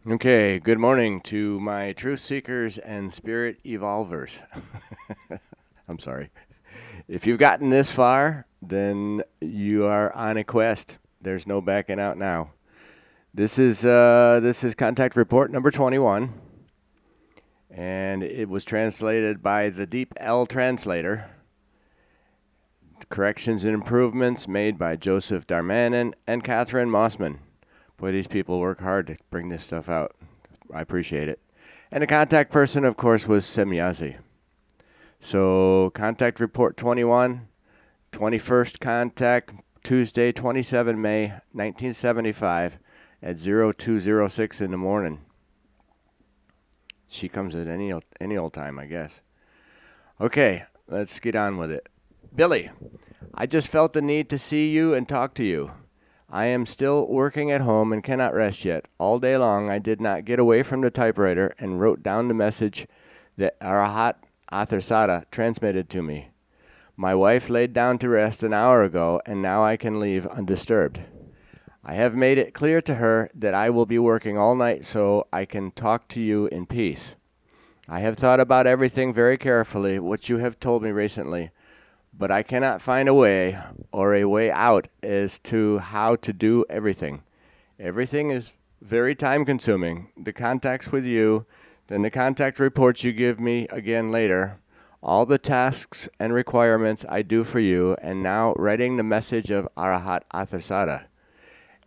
Okay, good morning to my truth seekers and spirit evolvers. I'm sorry. If you've gotten this far, then you are on a quest. There's no backing out now. This is contact report number 21, and it was translated by the Deep L translator. Corrections and improvements made by Joseph Darmanin and Catherine Mossman. Boy, these people work hard to bring this stuff out. I appreciate it. And the contact person, of course, was Semyazi. So, contact report 21, 21st contact, Tuesday, 27 May, 1975, at 0206 in the morning. She comes at any old time, I guess. Okay, let's get on with it. Billy, I just felt the need to see you and talk to you. I am still working at home and cannot rest yet. All day long I did not get away from the typewriter and wrote down the message that Arahat Atharsada transmitted to me. My wife laid down to rest an hour ago, and now I can leave undisturbed. I have made it clear to her that I will be working all night so I can talk to you in peace. I have thought about everything very carefully, what you have told me recently, but I cannot find a way or a way out as to how to do everything. Everything is very time consuming. The contacts with you, then the contact reports you give me again later, all the tasks and requirements I do for you, and now writing the message of Arahat Atharsada.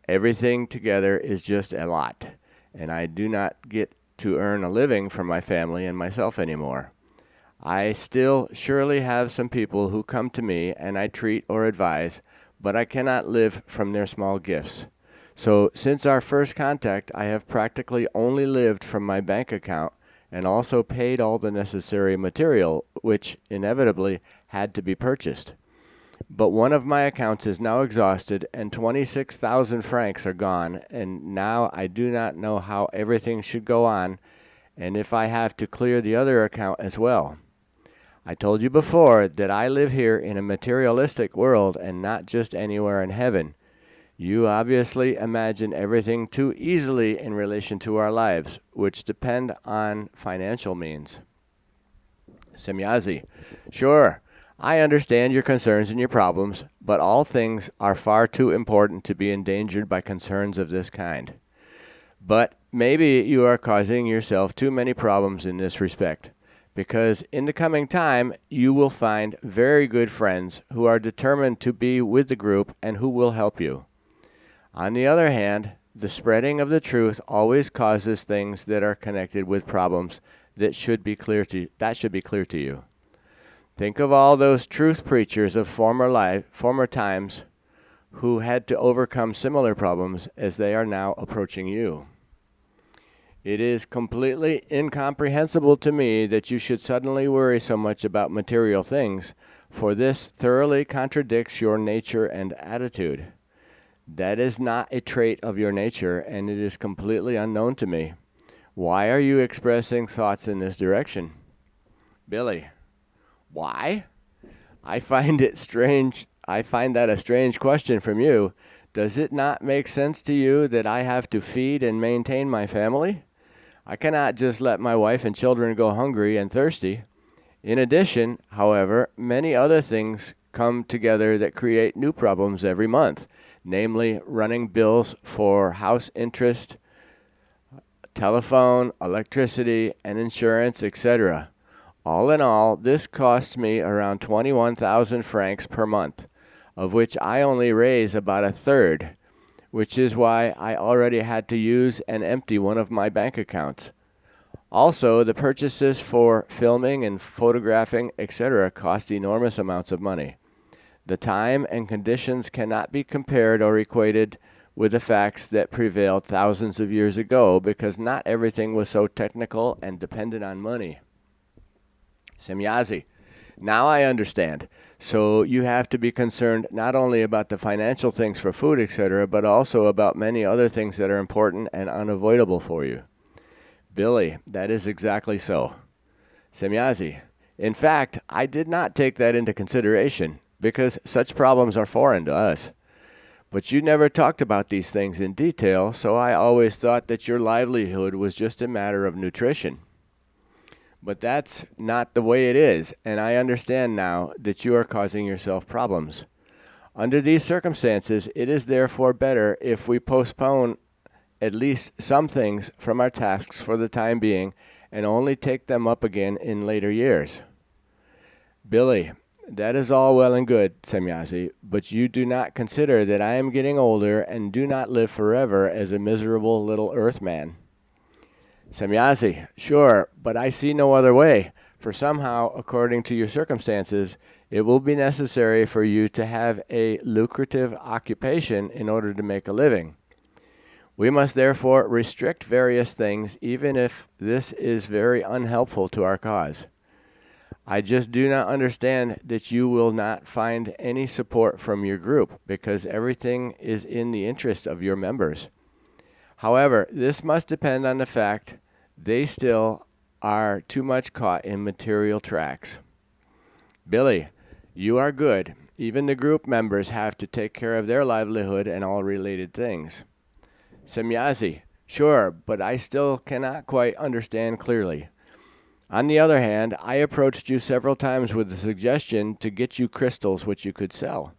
Everything together is just a lot, and I do not get to earn a living for my family and myself anymore. I still surely have some people who come to me and I treat or advise, but I cannot live from their small gifts. So since our first contact, I have practically only lived from my bank account and also paid all the necessary material, which inevitably had to be purchased. But one of my accounts is now exhausted and 26,000 francs are gone, and now I do not know how everything should go on and if I have to clear the other account as well. I told you before that I live here in a materialistic world and not just anywhere in heaven. You obviously imagine everything too easily in relation to our lives, which depend on financial means. Semyazi, sure, I understand your concerns and your problems, but all things are far too important to be endangered by concerns of this kind. But maybe you are causing yourself too many problems in this respect, because in the coming time you will find very good friends who are determined to be with the group and who will help you. On the other hand, the spreading of the truth always causes things that are connected with problems that should be clear to you. Think of all those truth preachers of former times who had to overcome similar problems as they are now approaching you. It is completely incomprehensible to me that you should suddenly worry so much about material things, for this thoroughly contradicts your nature and attitude. That is not a trait of your nature, and it is completely unknown to me. Why are you expressing thoughts in this direction? Billy, why? I find that a strange question from you. Does it not make sense to you that I have to feed and maintain my family? I cannot just let my wife and children go hungry and thirsty. In addition, however, many other things come together that create new problems every month, namely running bills for house interest, telephone, electricity, and insurance, etc. All in all, this costs me around 21,000 francs per month, of which I only raise about a third, which is why I already had to use and empty one of my bank accounts. Also, the purchases for filming and photographing, etc., cost enormous amounts of money. The time and conditions cannot be compared or equated with the facts that prevailed thousands of years ago, because not everything was so technical and depended on money. Semyazi, now I understand. So you have to be concerned not only about the financial things for food, etc., but also about many other things that are important and unavoidable for you. Billy, that is exactly so. Semyazi, in fact, I did not take that into consideration because such problems are foreign to us. But you never talked about these things in detail, so I always thought that your livelihood was just a matter of nutrition. But that's not the way it is, and I understand now that you are causing yourself problems. Under these circumstances, it is therefore better if we postpone at least some things from our tasks for the time being and only take them up again in later years. Billy, that is all well and good, Semyazi, but you do not consider that I am getting older and do not live forever as a miserable little earthman. Semyazi, sure, but I see no other way, for somehow, according to your circumstances, it will be necessary for you to have a lucrative occupation in order to make a living. We must therefore restrict various things, even if this is very unhelpful to our cause. I just do not understand that you will not find any support from your group, because everything is in the interest of your members. However, this must depend on the fact they still are too much caught in material tracks. Billy, you are good. Even the group members have to take care of their livelihood and all related things. Semyazi, sure, but I still cannot quite understand clearly. On the other hand, I approached you several times with the suggestion to get you crystals which you could sell.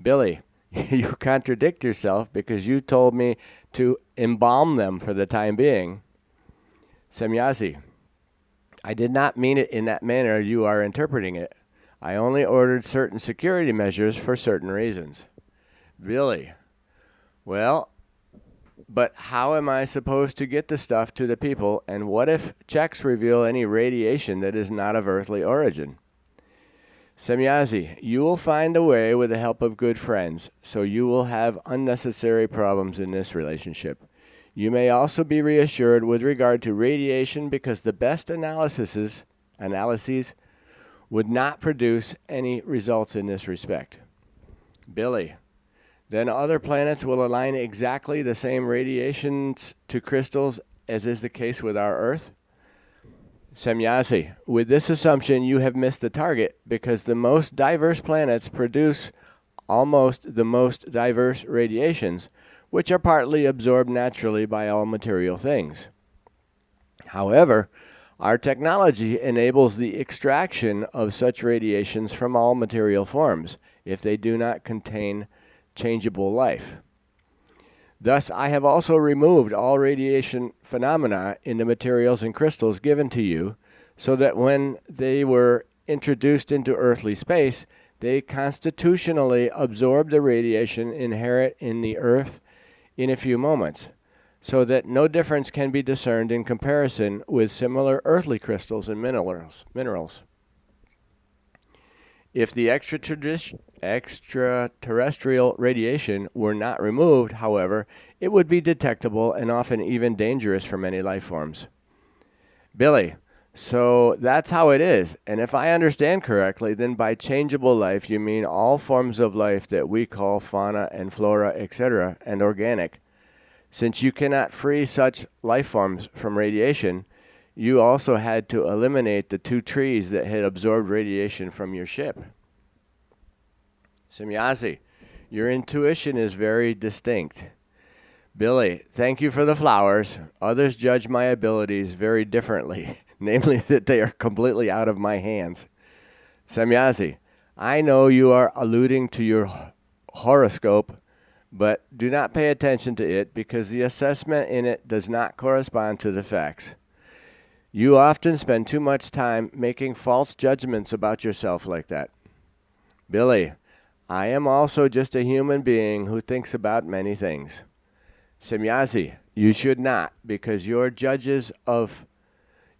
Billy, you contradict yourself because you told me to embalm them for the time being. Semyazi, I did not mean it in that manner you are interpreting it. I only ordered certain security measures for certain reasons. Billy, well, but how am I supposed to get the stuff to the people, and what if checks reveal any radiation that is not of earthly origin? Semyazi, you will find a way with the help of good friends, so you will have unnecessary problems in this relationship. You may also be reassured with regard to radiation because the best analyses would not produce any results in this respect. Billy, then other planets will align exactly the same radiations to crystals as is the case with our Earth? Semyazi, with this assumption you have missed the target because the most diverse planets produce almost the most diverse radiations, which are partly absorbed naturally by all material things. However, our technology enables the extraction of such radiations from all material forms if they do not contain changeable life. Thus, I have also removed all radiation phenomena in the materials and crystals given to you, so that when they were introduced into earthly space, they constitutionally absorb the radiation inherent in the earth in a few moments, so that no difference can be discerned in comparison with similar earthly crystals and minerals. If the extraterrestrial radiation were not removed, however, it would be detectable and often even dangerous for many life forms. Billy, so that's how it is. And if I understand correctly, then by changeable life, you mean all forms of life that we call fauna and flora, etc., and organic. Since you cannot free such life forms from radiation, you also had to eliminate the 2 trees that had absorbed radiation from your ship. Semyazi, your intuition is very distinct. Billy, thank you for the flowers. Others judge my abilities very differently, namely that they are completely out of my hands. Semyazi, I know you are alluding to your horoscope, but do not pay attention to it because the assessment in it does not correspond to the facts. You often spend too much time making false judgments about yourself like that. Billy, I am also just a human being who thinks about many things. Semyazi, you should not, because your judges of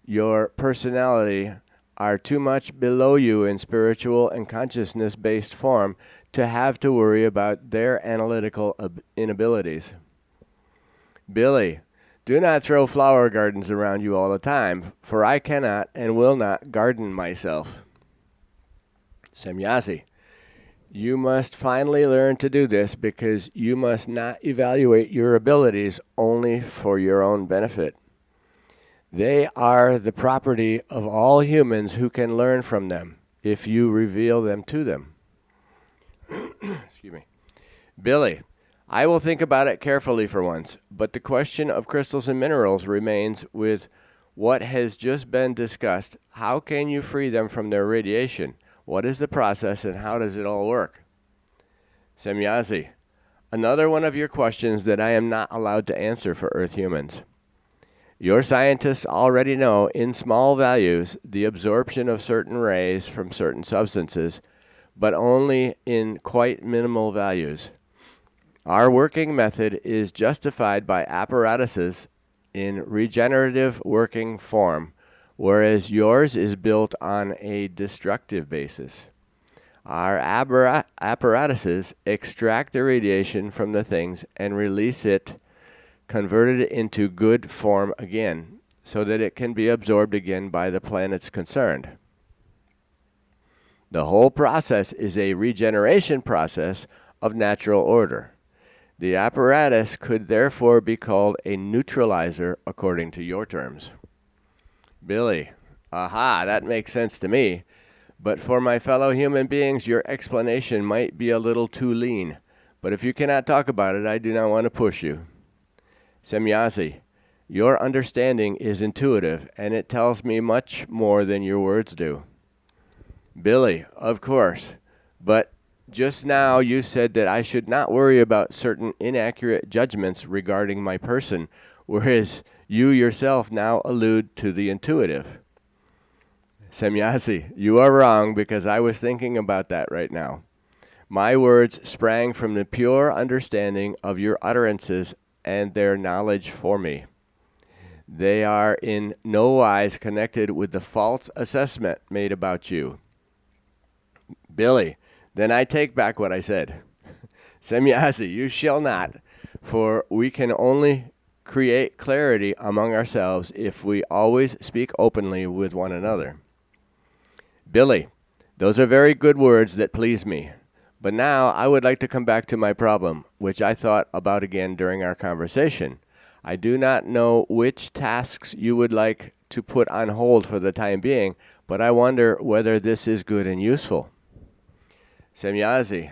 your personality are too much below you in spiritual and consciousness-based form to have to worry about their analytical inabilities. Billy, do not throw flower gardens around you all the time, for I cannot and will not garden myself. Semyazi, you must finally learn to do this because you must not evaluate your abilities only for your own benefit. They are the property of all humans who can learn from them if you reveal them to them. Excuse me. Billy, I will think about it carefully for once, but the question of crystals and minerals remains with what has just been discussed. How can you free them from their radiation? What is the process and how does it all work? Semyazi, another one of your questions that I am not allowed to answer for Earth humans. Your scientists already know in small values the absorption of certain rays from certain substances, but only in quite minimal values. Our working method is justified by apparatuses in regenerative working form, whereas yours is built on a destructive basis. Our apparatuses extract the radiation from the things and release it, converted into good form again, so that it can be absorbed again by the planets concerned. The whole process is a regeneration process of natural order. The apparatus could therefore be called a neutralizer according to your terms. Billy, aha, that makes sense to me. But for my fellow human beings, your explanation might be a little too lean. But if you cannot talk about it, I do not want to push you. Semyazi, your understanding is intuitive, and it tells me much more than your words do. Billy, of course. But just now you said that I should not worry about certain inaccurate judgments regarding my person, whereas you yourself now allude to the intuitive. Semyazi, you are wrong because I was thinking about that right now. My words sprang from the pure understanding of your utterances and their knowledge for me. They are in no wise connected with the false assessment made about you. Billy, then I take back what I said. Semyazi, you shall not, for we can only create clarity among ourselves if we always speak openly with one another. Billy, those are very good words that please me. But now I would like to come back to my problem, which I thought about again during our conversation. I do not know which tasks you would like to put on hold for the time being, but I wonder whether this is good and useful. Semyazi,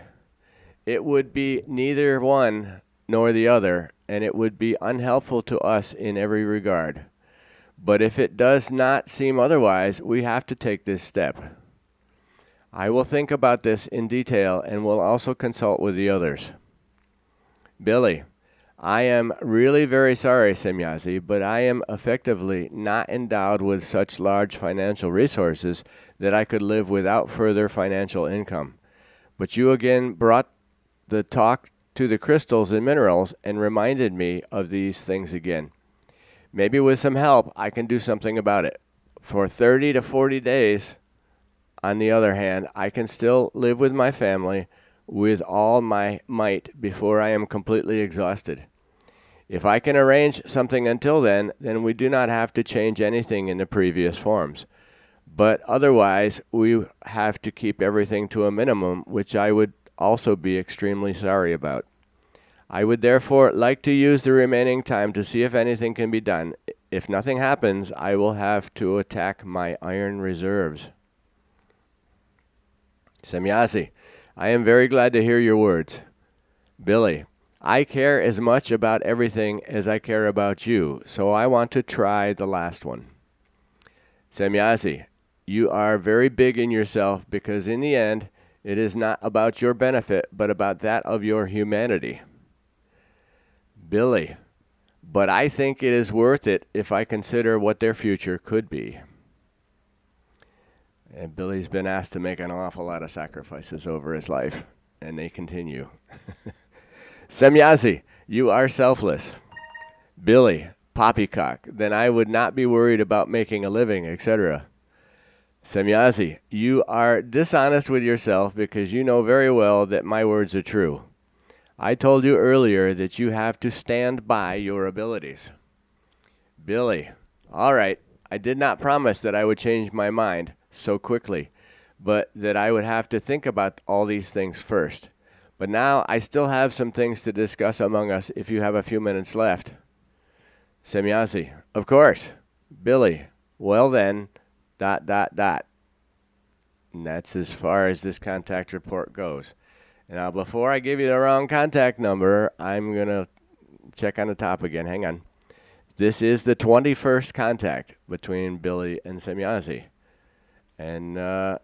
it would be neither one nor the other, and it would be unhelpful to us in every regard. But if it does not seem otherwise, we have to take this step. I will think about this in detail and will also consult with the others. Billy, I am really very sorry, Semyazi, but I am effectively not endowed with such large financial resources that I could live without further financial income. But you again brought the talk to the crystals and minerals and reminded me of these things again. Maybe with some help, I can do something about it. For 30 to 40 days, on the other hand, I can still live with my family with all my might before I am completely exhausted. If I can arrange something until then we do not have to change anything in the previous forms. But otherwise, we have to keep everything to a minimum, which I would also be extremely sorry about. I would therefore like to use the remaining time to see if anything can be done. If nothing happens, I will have to attack my iron reserves. Semyazi, I am very glad to hear your words. Billy, I care as much about everything as I care about you, so I want to try the last one. Semyazi, you are very big in yourself because in the end, it is not about your benefit, but about that of your humanity. Billy, but I think it is worth it if I consider what their future could be. And Billy's been asked to make an awful lot of sacrifices over his life, and they continue. Semyazi, you are selfless. Billy, poppycock, then I would not be worried about making a living, etc. Semyazi, you are dishonest with yourself because you know very well that my words are true. I told you earlier that you have to stand by your abilities. Billy, all right, I did not promise that I would change my mind so quickly, but that I would have to think about all these things first. But now I still have some things to discuss among us if you have a few minutes left. Semyazi, of course. Billy, well then, ... And that's as far as this contact report goes. Now, before I give you the wrong contact number, I'm going to check on the top again. Hang on. This is the 21st contact between Billy and Semyazi. And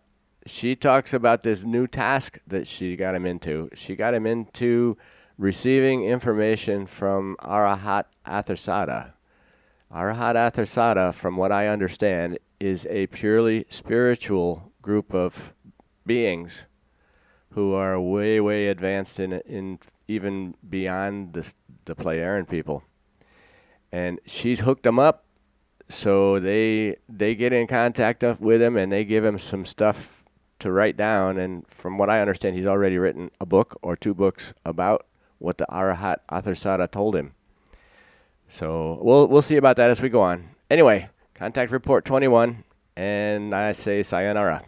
she talks about this new task that she got him into. She got him into receiving information from Arahat Athersada. Arahat Athersada, from what I understand, is a purely spiritual group of beings who are way, way advanced in even beyond the Plejaren people. And she's hooked them up, so they get in contact with him, and they give him some stuff to write down. And from what I understand, he's already written a book or 2 books about what the Arahat Athersada told him. So we'll see about that as we go on. Anyway, contact report 21, and I say sayonara.